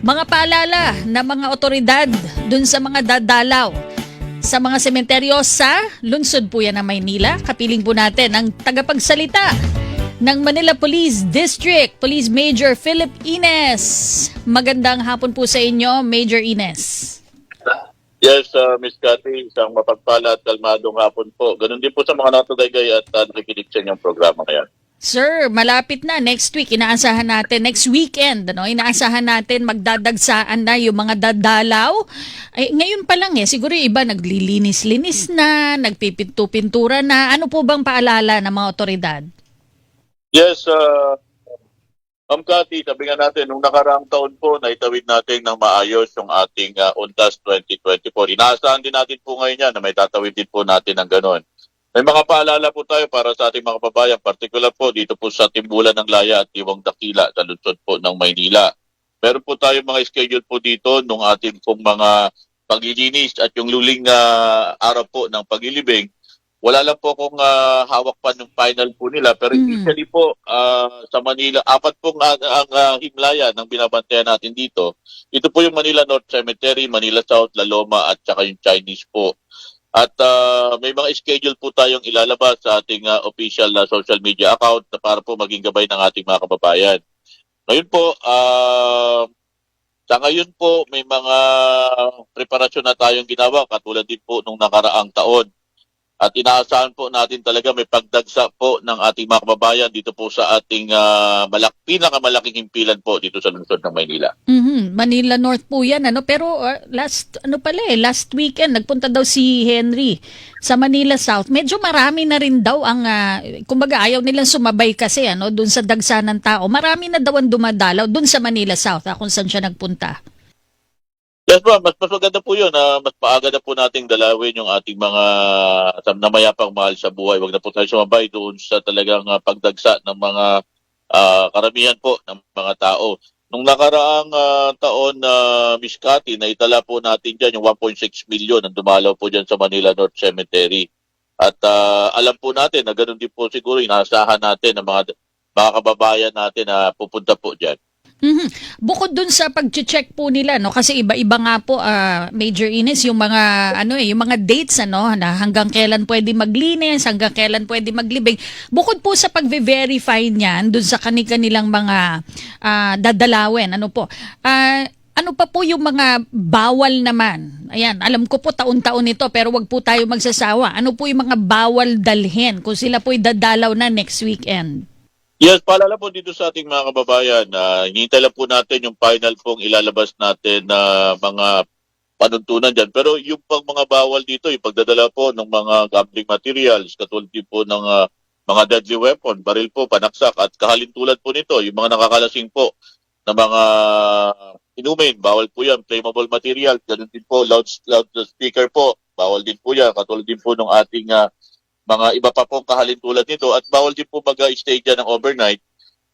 Mga paalala na mga otoridad dun sa mga dadalaw sa mga sementeryo sa lungsod po yan ng Maynila. Kapiling po natin ang tagapagsalita ng Manila Police District, Police Major Philip Ines. Magandang hapon po sa inyo, Major Ines. Yes, Ms. Cathy, isang mapagpala at kalmadong hapon po. Ganun din po sa mga natagay at nakikinig sa inyong programa ngayon. Sir, malapit na next week, inaasahan natin, next weekend, inaasahan natin magdadagsaan na yung mga dadalaw. Ay, ngayon pa lang siguro yung iba naglilinis-linis na, nagpipintu-pintura na. Ano po bang paalala ng mga otoridad? Yes, Ma'am Cathy, sabi nga natin, nung nakaraang taon po, naitawid natin ng maayos yung ating UNTAS 2024. Inaasahan din natin po ngayon yan na may tatawid din po natin ng ganon. May mga paalala po tayo para sa ating mga kababayan, particular po dito po sa Timbulan ng Laya at Tiwang Dakila sa lungsod po ng Maynila. Meron po tayo mga schedule po dito nung ating pong mga paglilinis at yung luling araw po ng paglilibing. Wala lang po akong hawak pa ng final po nila, pero initially po sa Manila, apat pong ang himlaya ng binabantayan natin dito. Ito po yung Manila North Cemetery, Manila South, La Loma at saka yung Chinese po. At may mga schedule po tayong ilalabas sa ating official social media account para po maging gabay ng ating mga kababayan. Ngayon po, sa ngayon po may mga preparasyon na tayong ginawa katulad din po nung nakaraang taon. At inaasahan po natin talaga may pagdagsa po ng ating mga kababayan dito po sa ating pinakamalaking himpilan po dito sa lungsod ng Maynila. Manila North po yan, pero last weekend nagpunta daw si Henry sa Manila South. Medyo marami na rin daw ang kumbaga ayaw nilang sumabay kasi doon sa dagsa ng tao. Marami na daw ang dumadalaw doon sa Manila South kung saan siya nagpunta. Yes, ma'am. Mas maganda po yun. Mas paaga na po nating dalawin yung ating mga namayapang mahal sa buhay. Huwag na po tayo sumabay doon sa talagang pagdagsa ng mga karamihan po ng mga tao. Nung nakaraang taon, Ms. Cathy, naitala po natin dyan yung 1.6 million ang dumalaw po dyan sa Manila North Cemetery. At alam po natin na ganoon din po siguro inaasahan natin ng mga kababayan natin na pupunta po dyan. Bukod dun sa pag-check po nila kasi iba-iba nga po Major Ines yung mga yung mga dates na hanggang kailan pwede maglinis, hanggang kailan pwede maglibing. Bukod po sa pag-verify niyan dun sa kanilang mga dadalawin, ano pa po yung mga bawal naman? Ayan, alam ko po taon-taon ito pero wag po tayo magsasawa. Ano po yung mga bawal dalhin kung sila po'y dadalaw na next weekend? Yes, paalala po dito sa ating mga kababayan na hinihintay lang po natin yung final pong ilalabas natin na mga panuntunan dyan. Pero yung pang mga bawal dito, yung pagdadala po ng mga gambling materials, katulad din po ng mga deadly weapon, baril po, panaksak, at kahalintulad po nito, yung mga nakakalasing po na mga inumin, bawal po yan, flammable material, ganun din po, loudspeaker po, bawal din po yan, katulad din po ng ating mga iba pa pong kahalintulad nito at bawal din po mag-stay dyan ng overnight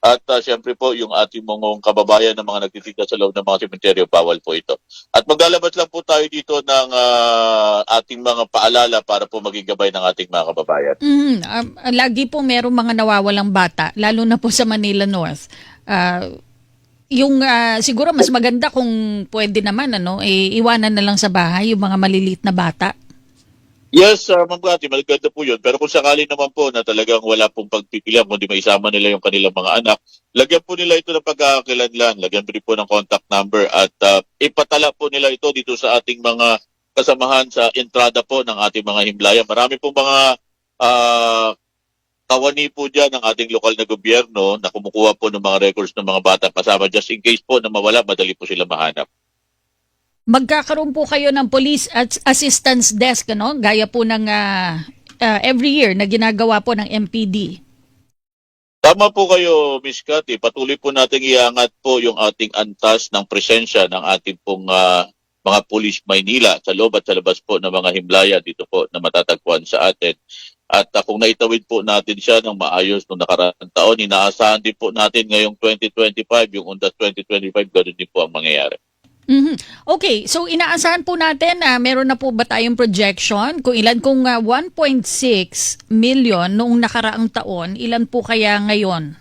at siyempre po yung ating mga kababayan na mga nagtitinda sa loob ng mga sementeryo, bawal po ito. At maglalabas lang po tayo dito ng ating mga paalala para po maging gabay ng ating mga kababayan. Lagi po merong mga nawawalang bata, lalo na po sa Manila North. Siguro mas maganda kung pwede naman iwanan na lang sa bahay yung mga maliliit na bata. Yes, Ma'am Cathy, maganda po yun. Pero kung sakali naman po na talagang wala pong pagpipilian, kundi maisama nila yung kanilang mga anak, lagyan po nila ito ng pagkakakilanlan, lagyan po ng contact number at ipatala po nila ito dito sa ating mga kasamahan sa entrada po ng ating mga himlaya. Marami pong mga kawani po dyan ng ating lokal na gobyerno na kumukuha po ng mga records ng mga bata kasama just in case po na mawala, madali po sila mahanap. Magkakaroon po kayo ng police assistance desk, gaya po ng every year na ginagawa po ng MPD. Tama po kayo, Ms. Cathy. Patuloy po natin iangat po yung ating antas ng presensya ng ating pong mga Police Maynila sa loob at sa labas po ng mga himlaya dito po na matatagpuan sa atin. At kung naitawid po natin siya ng maayos noong nakaraang taon, inaasahan din po natin ngayong 2025, yung UNTAS 2025, ganoon din po ang mangyayari. Okay, so inaasahan po natin meron na po ba tayong projection kung 1.6 million noong nakaraang taon, ilan po kaya ngayon?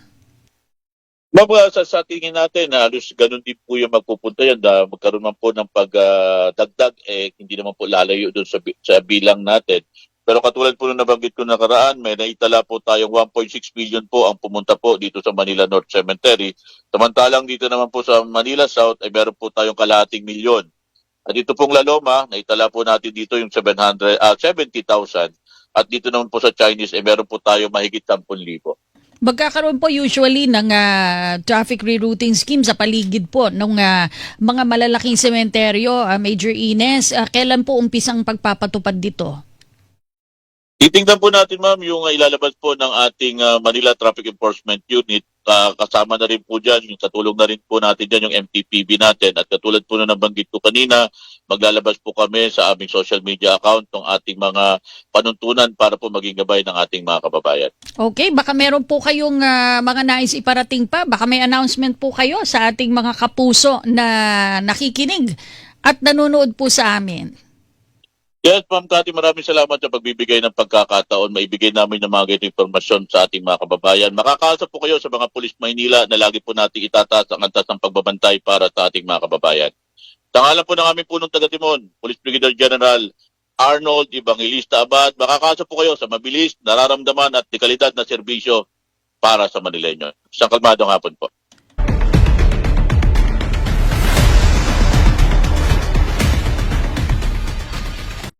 Ma'am, sa tingin natin, halos ganun din po yung magpupunta yan. Magkaroon man po ng pagdagdag, hindi naman po lalayo doon sa bilang natin. Pero katulad po nung nabanggit ko nakaraan, may naitala po tayong 1.6 million po ang pumunta po dito sa Manila North Cemetery. Samantalang dito naman po sa Manila South ay meron po tayong kalahating milyon. At dito pong Laloma, naitala po natin dito yung 70,000. At dito naman po sa Chinese ay meron po tayong mahigit 10,000. Magkakaroon po usually ng traffic rerouting scheme sa paligid po ng mga malalaking sementeryo, Major Ines. Kailan po umpisang pagpapatupad dito? Titingnan po natin, ma'am, yung ilalabas po ng ating Manila Traffic Enforcement Unit. Kasama na rin po dyan, yung katulong na rin po natin dyan yung MTPB natin. At katulad po na nabanggit ko kanina, maglalabas po kami sa aming social media account ng ating mga panuntunan para po maging gabay ng ating mga kababayan. Okay, baka meron po kayong mga nais iparating pa. Baka may announcement po kayo sa ating mga kapuso na nakikinig at nanonood po sa amin. Yes, Ma'am Cathy, maraming salamat sa pagbibigay ng pagkakataon. Maibigay namin ng mga ganitong impormasyon sa ating mga kababayan. Makakaasa po kayo sa mga pulis Maynila na lagi po natin itataas ang antas ng pagbabantay para sa ating mga kababayan. Sa ngalan po ng aming punong taga-Timon, Police Brigadier General Arnold Evangelista Abad, makakaasa po kayo sa mabilis, nararamdaman at dekalidad na serbisyo para sa Manileño. Isang kalmadong hapon po.